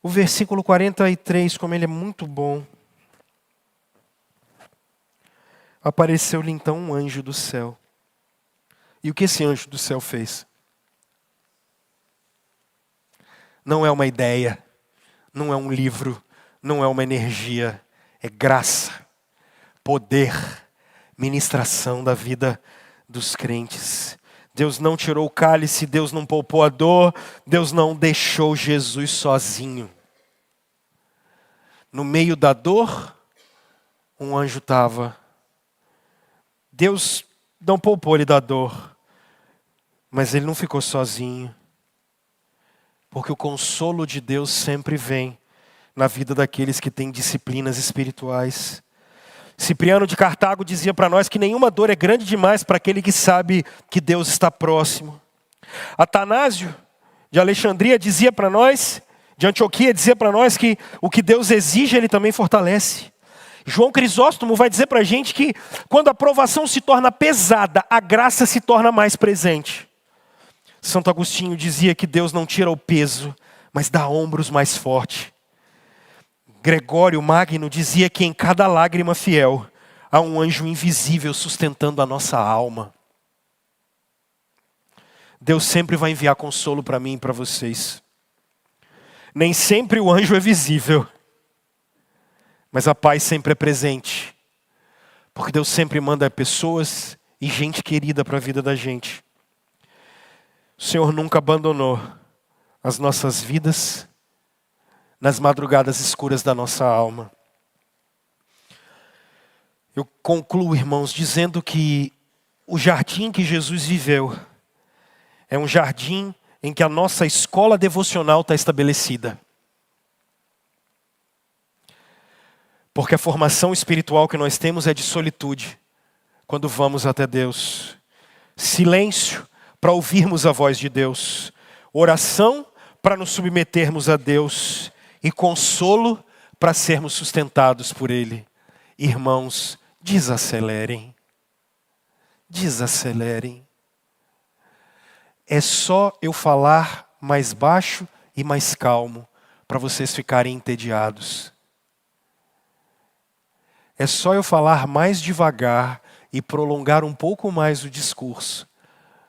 o versículo 43, como ele é muito bom. Apareceu-lhe então um anjo do céu. E o que esse anjo do céu fez? Não é uma ideia, não é um livro, não é uma energia, é graça, poder, ministração da vida dos crentes. Deus não tirou o cálice, Deus não poupou a dor, Deus não deixou Jesus sozinho. No meio da dor, um anjo estava. Deus não poupou ele da dor, mas ele não ficou sozinho. Porque o consolo de Deus sempre vem na vida daqueles que têm disciplinas espirituais. Cipriano de Cartago dizia para nós que nenhuma dor é grande demais para aquele que sabe que Deus está próximo. Atanásio de Alexandria dizia para nós, de Antioquia dizia para nós que o que Deus exige ele também fortalece. João Crisóstomo vai dizer para a gente que quando a provação se torna pesada, a graça se torna mais presente. Santo Agostinho dizia que Deus não tira o peso, mas dá ombros mais fortes. Gregório Magno dizia que em cada lágrima fiel há um anjo invisível sustentando a nossa alma. Deus sempre vai enviar consolo para mim e para vocês. Nem sempre o anjo é visível, mas a paz sempre é presente. Porque Deus sempre manda pessoas e gente querida para a vida da gente. O Senhor nunca abandonou as nossas vidas nas madrugadas escuras da nossa alma. Eu concluo, irmãos, dizendo que o jardim que Jesus viveu é um jardim em que a nossa escola devocional está estabelecida. Porque a formação espiritual que nós temos é de solitude, quando vamos até Deus. Silêncio para ouvirmos a voz de Deus. Oração para nos submetermos a Deus. E consolo para sermos sustentados por Ele. Irmãos, desacelerem. Desacelerem. É só eu falar mais baixo e mais calmo para vocês ficarem entediados. É só eu falar mais devagar e prolongar um pouco mais o discurso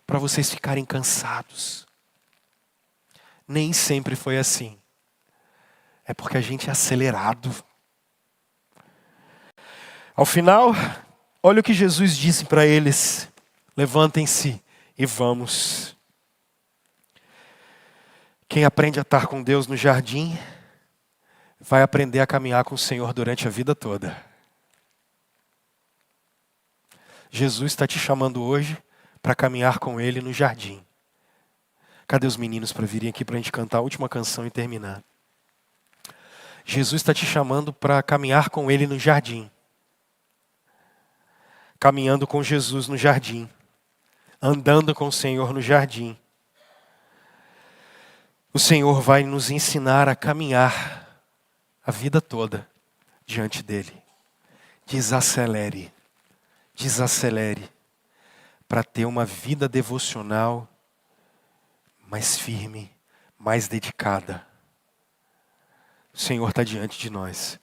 para vocês ficarem cansados. Nem sempre foi assim. É porque a gente é acelerado. Ao final, olha o que Jesus disse para eles. Levantem-se e vamos. Quem aprende a estar com Deus no jardim, vai aprender a caminhar com o Senhor durante a vida toda. Jesus está te chamando hoje para caminhar com Ele no jardim. Cadê os meninos para virem aqui para a gente cantar a última canção e terminar? Jesus está te chamando para caminhar com Ele no jardim. Caminhando com Jesus no jardim. Andando com o Senhor no jardim. O Senhor vai nos ensinar a caminhar a vida toda diante dEle. Desacelere. Desacelere. Para ter uma vida devocional mais firme, mais dedicada. O Senhor está diante de nós.